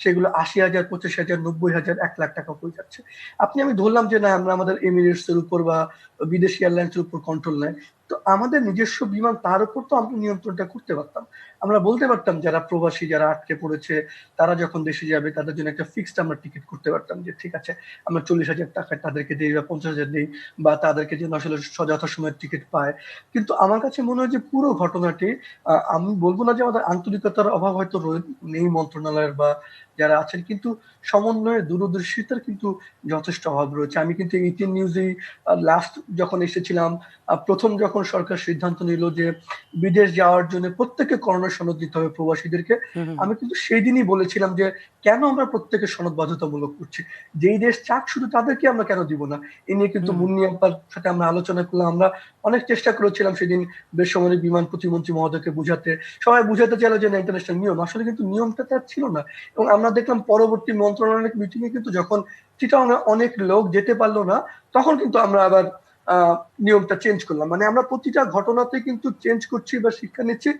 সেগুলো 80 হাজার, 25 হাজার, 90 হাজার, 1 লাখ টাকা হয়ে যাচ্ছে। আপনি আমি ধরলাম যে না আমরা আমাদের এমিরেটস এর উপর বা বিদেশি এয়ারলাইন্স এর উপর কন্ট্রোল নেই, তো আমাদের নিজস্ব বিমান তার উপর তো আমরা নিয়ন্ত্রণটা করতে পারতাম। আমরা বলতে পারতাম যারা প্রবাসী যারা আটকে পড়েছে তারা যখন দেশে যাবে তাদের জন্য একটা ফিক্সড আমরা টিকিট করতে পারতাম যে ঠিক আছে আমরা 40 হাজার টাকা তাদেরকে দিই বা 50 হাজার দিই, বা তাদেরকে যেন আসলে যথাসময়ের টিকিট পায়। কিন্তু আমার কাছে মনে হয় যে পুরো ঘটনাটি, আমি বলবো না যে আমাদের আন্তরিকতার অভাব হয়তো নেই মন্ত্রণালয়ের বা যারা আছেন, কিন্তু সমন্বয়ে দূরদর্শিতার কিন্তু যথেষ্ট অভাব রয়েছে। আমি কিন্তু এইটিন নিউজেই লাস্ট যখন এসেছিলাম, প্রথম যখন সরকার সিদ্ধান্ত নিল যে বিদেশ যাওয়ার জন্য প্রত্যেকে করোনা সনদ দিতে হবে প্রবাসীদেরকে, হুম, হুম, আমি কিন্তু সেই দিনই বলেছিলাম যে কেন আমরা প্রত্যেকে সনদ বাধ্যতামূলক করছি, যেই দেশ চাক শুধু তাদেরকে আমরা কেন দিব না। এ নিয়ে কিন্তু হুম, মুন্নি আব্বার সাথে আমরা আলোচনা করলাম, আমরা অনেক চেষ্টা করেছিলাম সেদিন বেসামরিক বিমান প্রতিমন্ত্রী মহোদয়কে বুঝাতে। সবাই বুঝাতে চাইলো যে না ইন্টারন্যাশনাল নিয়ম, আসলে কিন্তু নিয়মটা তার ছিল না। এবং আমরা দেখলাম পরবর্তী মন্ত্রণালয়ের মিটিং এ কিন্তু যখন চিটাগাং অনেক লোক যেতে পারলো না, তখন কিন্তু আমরা আবার নিয়মটা চেঞ্জ করলাম। মানে আমরা প্রতিটা ঘটনাতে কিন্তু চেঞ্জ করছি বা শিক্ষা নিচ্ছি,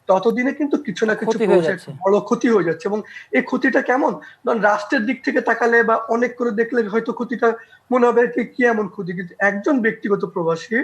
ততদিনে কিন্তু কিছু না কিছু ক্ষতি হয়ে প্রবাসে যাচ্ছে। একটা বড় ক্ষতি হয়ে যাচ্ছে। এবং এই ক্ষতিটা কেমন, ধরুন রাষ্ট্রের দিক থেকে তাকালে বা অনেক করে দেখলে হয়তো ক্ষতিটা মনে হবে কি কি এমন ক্ষতি, কিন্তু একজন ব্যক্তিগত প্রবাসী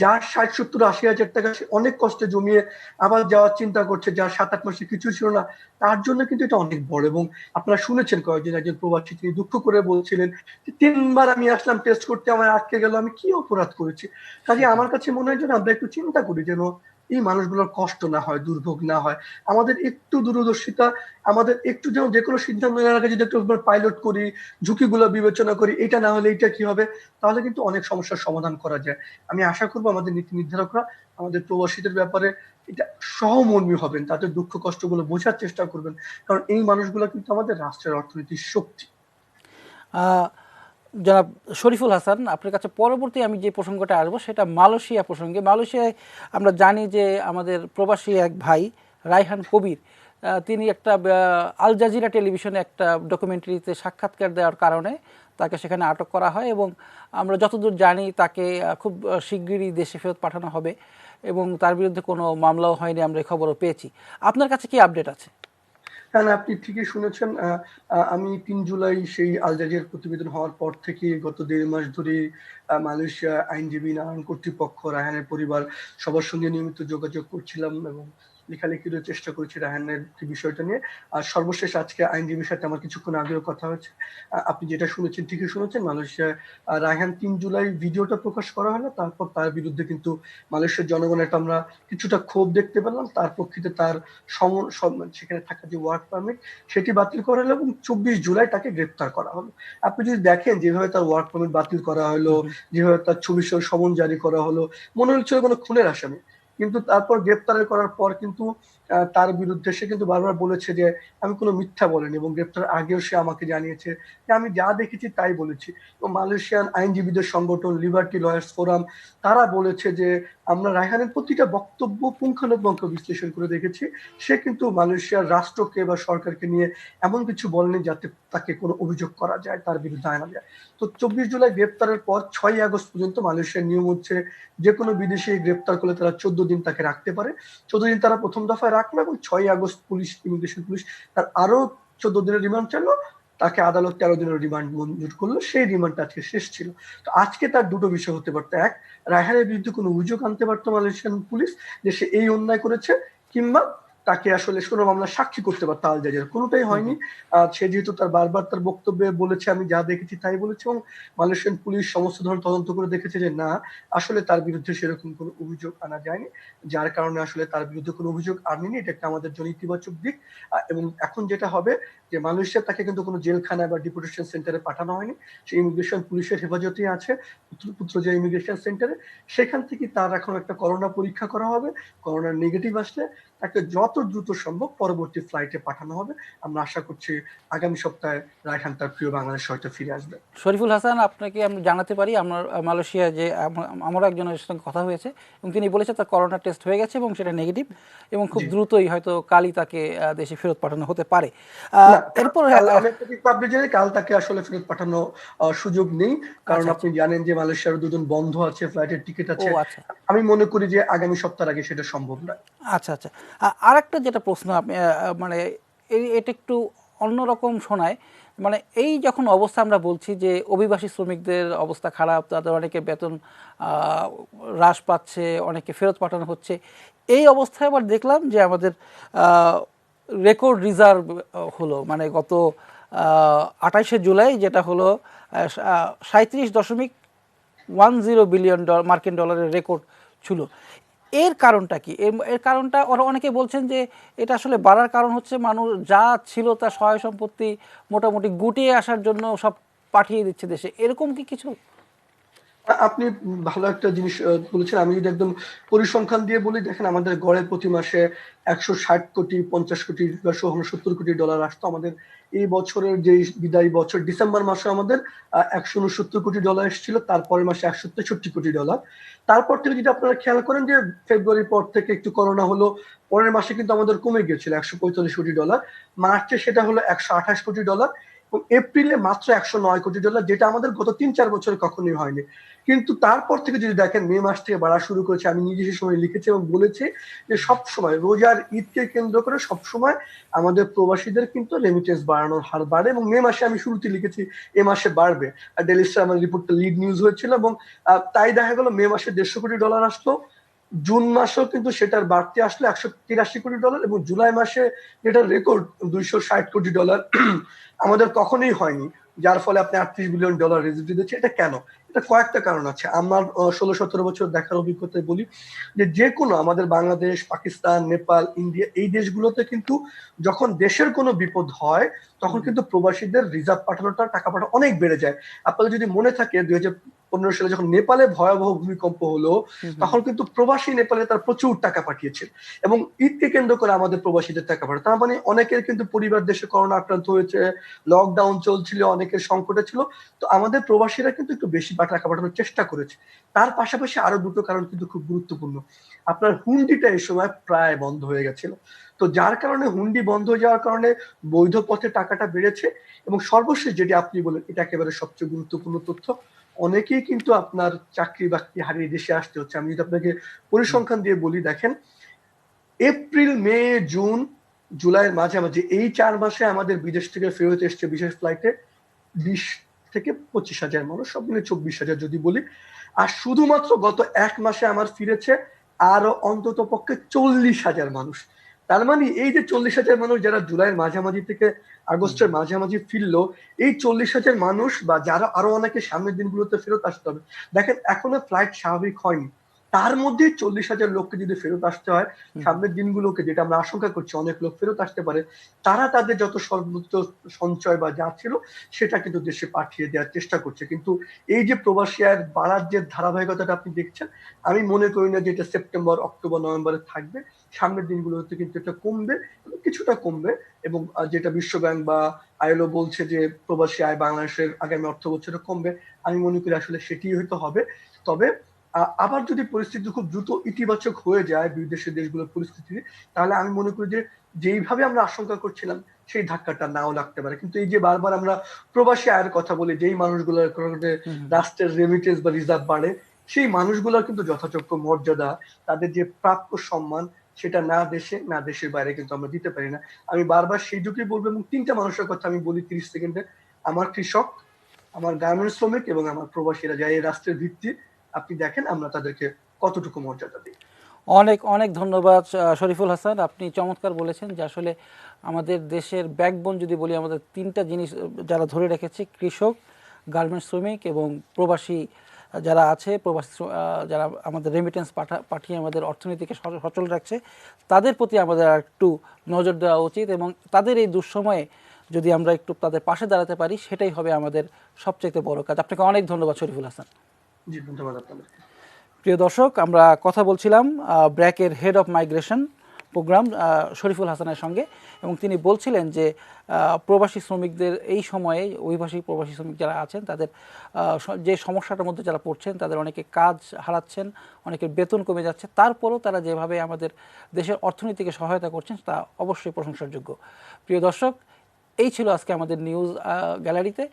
যার 60-70-80 হাজার টাকা সে অনেক কষ্টে জমিয়ে আবার যাওয়ার চিন্তা করছে, যার 7-8 মাসে কিছু ছিল না, তার জন্য কিন্তু এটা অনেক বড়। এবং আপনারা শুনেছেন কয়েকদিন একজন প্রবাসী তিনি দুঃখ করে বলছিলেন যে 3 বার আমি আসলাম টেস্ট করতে, আমার আটকে গেল, আমি কি অপরাধ করেছি। কাজে সেটাই। আমার কাছে মনে হয় যে আমরা একটু চিন্তা করি যেন এই মানুষগুলোর কষ্ট না হয়, দুর্ভোগ না হয়। আমাদের একটু দূরদর্শিতা, আমাদের একটু যেন যে কোনো সিদ্ধান্ত নেওয়ার আগে যদি একটু পাইলট করি, ঝুঁকিগুলো বিবেচনা করি, এটা না হলে এটা কি হবে, তাহলে কিন্তু অনেক সমস্যার সমাধান করা যায়। আমি আশা করবো আমাদের নীতি নির্ধারকরা আমাদের প্রবাসীদের ব্যাপারে এটা সহমর্মী হবেন, তাদের দুঃখ কষ্টগুলো বোঝার চেষ্টা করবেন। কারণ এই মানুষগুলো কিন্তু আমাদের রাষ্ট্রের অর্থনীতির শক্তি। আহ, জনাব শরীফুল হাসান, আপনার কাছে পরবর্তী আমি যে প্রসঙ্গটা আসবো সেটা মালয়েশিয়া প্রসঙ্গে। মালয়েশিয়ায় আমরা জানি যে আমাদের প্রবাসী এক ভাই রায়হান কবির, তিনি একটা আল জাজিরা টেলিভিশনে একটা ডকুমেন্টারিতে সাক্ষাৎকার দেওয়ার কারণে তাকে সেখানে আটক করা হয় এবং আমরা যতদূর জানি তাকে খুব শিগগিরই দেশে ফেরত পাঠানো হবে এবং তার বিরুদ্ধে কোনো মামলাও হয়নি, আমরা এই খবরও পেয়েছি। আপনার কাছে কি আপডেট আছে? হ্যাঁ না, আপনি ঠিকই শুনেছেন। আমি 3 জুলাই সেই আল জাজিরার প্রতিবেদন হওয়ার পর থেকে গত 1.5 মাস ধরে মালয়েশিয়া আইনজীবী, নানান কর্তৃপক্ষ, রায়হানের পরিবার সবার সঙ্গে নিয়মিত যোগাযোগ করছিলাম এবং লেখালেখিরও চেষ্টা করেছি রায়হানের বিষয়টা নিয়ে। আর সর্বশেষ আজকে আইনজীবীর সাথে আমার কিছুক্ষণ আগেও কথা হয়েছে। আপনি যেটা শুনেছেন ঠিকই শুনেছেন, মালয়েশিয়া রায়হান 3 জুলাই ভিডিওটা প্রকাশ করা হলো, তারপর তার বিরুদ্ধে কিন্তু মালয়েশিয়ার জনগণ একটা আমরা কিছুটা ক্ষোভ দেখতে পেলাম। তার পক্ষে তার সেখানে থাকা যে ওয়ার্ক পারমিট সেটি বাতিল করা হলো এবং 24 জুলাই তাকে গ্রেপ্তার করা হলো। আপনি যদি দেখেন যেভাবে তার ওয়ার্ক পারমিট বাতিল করা হলো, যেভাবে তার ছবি সহ সমন জারি করা হলো, মনে হচ্ছিল কোনো খুনের আসামি। কিন্তু তারপর গ্রেপ্তার করার পর কিন্তু তার বিরুদ্ধে সে কিন্তু বারবার বলেছে যে আমি কোনো মিথ্যা বলিনি, এবং গ্রেপ্তার আগেও সে আমাকে জানিয়েছে যে আমি যা দেখেছি তাই বলেছি। এবং মালয়েশিয়ান আইনজীবীদের সংগঠন লিবার্টি লয়ার্স ফোরাম তারা বলেছে যে আমরা রায়হানের প্রতিটা বক্তব্য পুঙ্খানুপুঙ্খ বিশ্লেষণ করে দেখেছি, সে কিন্তু মালয়েশিয়ার রাষ্ট্রকে বা সরকারকে নিয়ে এমন কিছু বলেনি যাতে তাকে কোনো অভিযোগ করা যায়, তার বিরুদ্ধে আনা যায়। তো 24 জুলাই গ্রেপ্তারের পর 6 আগস্ট পর্যন্ত মালয়েশিয়ার নিয়ম হচ্ছে যে কোনো বিদেশি গ্রেপ্তার করলে তারা 14 দিন তাকে রাখতে পারে। 14 দিন তারা প্রথম দফায় রাখলো এবং 6 আগস্ট পুলিশ, ইমিগ্রেশন পুলিশ তার আরো 14 দিনের রিমান্ড চাইলো। তাকে আদালত 13 দিনের রিমান্ড মঞ্জুর করলো, সেই রিমান্ডটা আজকে শেষ ছিল। তো আজকে তার দুটো বিষয় হতে পারতো, এক, রায়হানের বিরুদ্ধে কোনো অভিযোগ আনতে পারতো মালয়েশিয়ান পুলিশ যে সে এই অন্যায় করেছে, কিংবা তাকে আসলে কোনো মামলা সাক্ষী করতে পারতো আল জাজিরা, কোনোটাই হয়নি। সে যেহেতু তার বারবার তার বক্তব্যে বলেছে আমি যা দেখেছি তাই বলেছে, এবং মালয়েশিয়ান পুলিশ সমস্ত ধরনের তদন্ত করে দেখেছে যে না আসলে তার বিরুদ্ধে সেরকম কোনো অভিযোগ আনা যায়নি, যার কারণে আসলে তার বিরুদ্ধে কোনো অভিযোগ আনেনি। এটা একটা আমাদের জন্য ইতিবাচক দিক। এবং এখন যেটা হবে যে মালয়েশিয়া তাকে কিন্তু কোনো জেলখানায় বা ডিপোর্টেশন সেন্টারে পাঠানো হয়নি, সে ইমিগ্রেশন পুলিশের হেফাজতে আছে পুত্রজা ইমিগ্রেশন সেন্টারে। সেখান থেকে তার এখন একটা করোনা পরীক্ষা করা হবে, করোনার নেগেটিভ আসলে তাকে যত দ্রুত সম্ভব পরবর্তী ফ্লাইটে পাঠানো হবে। আমরা আশা করছি আগামী সপ্তাহে রায়হান তার প্রিয় বাংলাদেশ হয়তো ফিরে আসবে। শরীফুল হাসান, আপনাকে আমি জানাতে পারি আমার মালয়েশিয়া যে আমার একজনের সঙ্গে কথা হয়েছে এবং তিনি বলেছে তার করোনা টেস্ট হয়ে গেছে এবং সেটা নেগেটিভ এবং খুব দ্রুতই হয়তো কালই তাকে দেশে ফেরত পাঠানো হতে পারে। এরপর আমি একটা দিক আপনি জানেন, কাল তাকে আসলে ফেরত পাঠানো সুযোগ নেই, কারণ আপনি জানেন যে মালয়েশিয়ার দুজন বন্ধ আছে, ফ্লাইটের টিকিট আছে। আমি মনে করি যে আগামী সপ্তাহের আগে সেটা সম্ভব নয়। আচ্ছা আচ্ছা, আরেকটা যেটা প্রশ্ন আপনি মানে এটা একটু অন্যরকম শোনায়, মানে এই যখন অবস্থা আমরা বলছি যে অভিবাসী শ্রমিকদের অবস্থা খারাপ, তাদের অনেকে বেতন হ্রাস পাচ্ছে, অনেকে ফেরত পাঠানো হচ্ছে, এই অবস্থায় আবার দেখলাম যে আমাদের রেকর্ড রিজার্ভ হলো, মানে গত 28শে জুলাই যেটা হলো 37.10 বিলিয়ন মার্কিন ডলারের রেকর্ড ছিল। এর কারণটা কি? এর কারণটা ওরা অনেকে বলছেন যে এটা আসলে বাড়ার কারণ হচ্ছে মানুষ যা ছিল তার সহায় সম্পত্তি মোটামুটি গুটিয়ে আসার জন্য সব পাঠিয়ে দিচ্ছে দেশে, এরকম কি কিছু? আপনি ভালো একটা জিনিস বলেছেন। আমি যদি একদম পরিসংখ্যান দিয়ে বলি, দেখেন আমাদের গড়ে প্রতি মাসে 160 কোটি 50 কোটি বা 70 কোটি ডলার আসতো। আমাদের এই বছরের যে বিদায়ী বছর ডিসেম্বর মাসে আমাদের 169 কোটি ডলার এসেছিল, তারপরের মাসে 163 কোটি ডলার। তারপর থেকে যদি আপনারা খেয়াল করেন যে ফেব্রুয়ারির পর থেকে একটু করোনা হলো, পরের মাসে কিন্তু আমাদের কমে গিয়েছিল 145 কোটি ডলার, মার্চে সেটা হলো 128 কোটি ডলার এবং এপ্রিলে মাত্র 109 কোটি ডলার, যেটা আমাদের গত 3-4 বছরে কখনোই হয়নি। কিন্তু তারপর থেকে যদি দেখেন মে মাস থেকে বাড়া শুরু করেছে। আমি নিজে সে সময় লিখেছি এবং বলেছি যে সবসময় রোজার ঈদকে কেন্দ্র করে সবসময় আমাদের প্রবাসীদের কিন্তু রেমিটেন্স বাড়ানোর হার বাড়ে এবং মে মাসে আমি শুরুতে লিখেছি এ মাসে বাড়বে। আর ডেইলি স্টার আমার রিপোর্টটা লিড নিউজ হয়েছিল এবং তাই দেখা গেল মে মাসে 150 কোটি ডলার আসলো, জুন মাসেও কিন্তু সেটার বাড়তি আসলো 183 কোটি ডলার এবং জুলাই মাসে যেটা রেকর্ড 260 কোটি ডলার আমাদের কখনোই হয়নি, যার ফলে আপনি 38 বিলিয়ন ডলার রিজার্ভ দিচ্ছে। এটা কেন? এটা কয়েকটা কারণ আছে। আমার 16-17 বছর দেখার অভিজ্ঞতায় বলি যে কোনো আমাদের বাংলাদেশ, পাকিস্তান, নেপাল, ইন্ডিয়া এই দেশগুলোতে কিন্তু যখন দেশের কোনো বিপদ হয় তখন কিন্তু প্রবাসীদের রিজার্ভ পাঠানোটা, টাকা পাঠানো অনেক বেড়ে যায়। আপনাদের যদি মনে থাকে 2015 সালে যখন নেপালে ভয়াবহ ভূমিকম্প হলো তখন কিন্তু প্রবাসী নেপালে তার প্রচুর টাকা পাঠিয়েছে এবং ঈদকে কেন্দ্র করে আমাদের প্রবাসীদের টাকা পাঠায়। তার মানে অনেকের কিন্তু পরিবার দেশে করোনা আক্রান্ত হয়েছে, লকডাউন চলছিল, অনেকের সংকটে ছিল, তো আমাদের প্রবাসীরা কিন্তু একটু বেশি টাকা পাঠানোর চেষ্টা করেছে। তার পাশাপাশি আরো দুটো কারণ কিন্তু খুব গুরুত্বপূর্ণ। আপনার হুন্ডিটা এই সময় প্রায় বন্ধ হয়ে গেছিল, তো যার কারণে হুন্ডি বন্ধ হয়ে যাওয়ার কারণে বৈধ পথে টাকাটা বেড়েছে এবং সর্বশেষ যেটি আপনি বলেন এটা একেবারে সবচেয়ে গুরুত্বপূর্ণ তথ্য, অনেকেই কিন্তু আপনার চাকরি বাকরি হারিয়ে দেশে আসতে হচ্ছে। আমি যদি আপনাকে পরিসংখ্যান দিয়ে বলি, দেখেন এপ্রিল, মে, জুন, জুলাইয়ের মাঝামাঝি এই 4 মাসে আমাদের বিদেশ থেকে ফেরত এসছে বিশেষ ফ্লাইটে 20 থেকে 25,000 মানুষ, সব মিলে 24,000 যদি বলি। আর শুধুমাত্র গত 1 মাসে আমার ফিরেছে আরো অন্তত পক্ষে 40,000 মানুষ। তার মানে এই যে 40,000 মানুষ যারা জুলাইয়ের মাঝামাঝি থেকে আগস্টের মাঝামাঝি ফিরলো, এই 40,000 মানুষ বা যারা আরো অনেকে সামনের দিনগুলোতে ফেরত আসতে হবে। দেখেন এখনো ফ্লাইট স্বাভাবিক হয়নি, তার মধ্যে 40,000 লোককে যদি ফেরত আসতে হয় সামনের দিনগুলোকে, যেটা আমরা আশঙ্কা করছি অনেক লোক ফেরত আসতে পারে, তারা তাদের যত সর্বোচ্চ সঞ্চয় বা যা ছিল সেটা কিন্তু দেশে পাঠিয়ে দেওয়ার চেষ্টা করছে। কিন্তু এই যে প্রবাসী আয়ের বাড়ার যে ধারাবাহিকতাটা আপনি দেখছেন, আমি মনে করি না যে এটা সেপ্টেম্বর, অক্টোবর, নভেম্বরে থাকবে। সামনের দিনগুলোতে কিন্তু এটা কমবে, কিছুটা কমবে এবং যেটা বিশ্বব্যাংক বা আইএলও বলছে যে প্রবাসী আয় বাংলাদেশের আগামী অর্থ বছরে কমবে, আমি মনে করি আসলে সেটি হয়তো হবে। তবে আবার যদি পরিস্থিতি খুব দ্রুত ইতিবাচক হয়ে যায় বিদেশের দেশগুলোর পরিস্থিতি, তাহলে আমি মনে করি যে যেইভাবে আমরা আশঙ্কা করছিলাম সেই ধাক্কাটা নাও লাগতে পারে। কিন্তু এই যে বারবার আমরা প্রবাসী আয়ের কথা বলি, যেই মানুষগুলোর কারণে রাষ্ট্রের রেমিটেন্স বা রিজার্ভ বাড়ে, সেই মানুষগুলোর কিন্তু যথাযোগ্য মর্যাদা, তাদের যে প্রাপ্য সম্মান, সেটা না দেশে না দেশের বাইরে কিন্তু আমরা দিতে পারি না। আমি বারবার সেই যুগেই বলবো এবং 3টা মানুষের কথা আমি বলি 30 সেকেন্ডে। আমার কৃষক, আমার গার্মেন্টস শ্রমিক এবং আমার প্রবাসীরা, যারা এই রাষ্ট্রের ভিত্তি, আপনি দেখেন আমরা তাদেরকে কতটুকু মর্যাদা দিই। অনেক অনেক ধন্যবাদ শরীফুল হাসান, আপনি চমৎকার বলেছেন যে আসলে আমাদের দেশের ব্যাকবোন যদি বলি, আমাদের 3টা জিনিস যারা ধরে রেখেছে, কৃষক, গার্মেন্টস শ্রমিক এবং প্রবাসী যারা আছে, প্রবাসী যারা আমাদের রেমিটেন্স পাঠিয়ে আমাদের অর্থনীতিকে সচল রাখছে, তাদের প্রতি আমাদের একটু নজর দেওয়া উচিত এবং তাদের এই দুঃসময়ে যদি আমরা একটু তাদের পাশে দাঁড়াতে পারি সেটাই হবে আমাদের সবচেয়ে বড় কাজ। আপনাকে অনেক ধন্যবাদ শরীফুল হাসান। জি ধন্যবাদ আপনাদের। প্রিয় দর্শক, আমরা কথা বলছিলাম ব্র্যাকের head of migration programme Shariful হাসানের সঙ্গে, এবং তিনি বলছিলেন যে প্রবাসী শ্রমিকদের এই সময়ে অভিবাসী প্রবাসী শ্রমিক যারা আছেন তাদের যে সমস্যাটার মধ্যে যারা পড়ছেন, তাদের অনেকে কাজ হারাচ্ছেন, অনেকের বেতন কমে যাচ্ছে, তারপরও তারা যেভাবে আমাদের দেশের অর্থনীতিকে সহায়তা করছেন তা অবশ্যই প্রশংসার যোগ্য। প্রিয় দর্শক, এই ছিল আজকে আমাদের নিউজ গ্যালারিতে।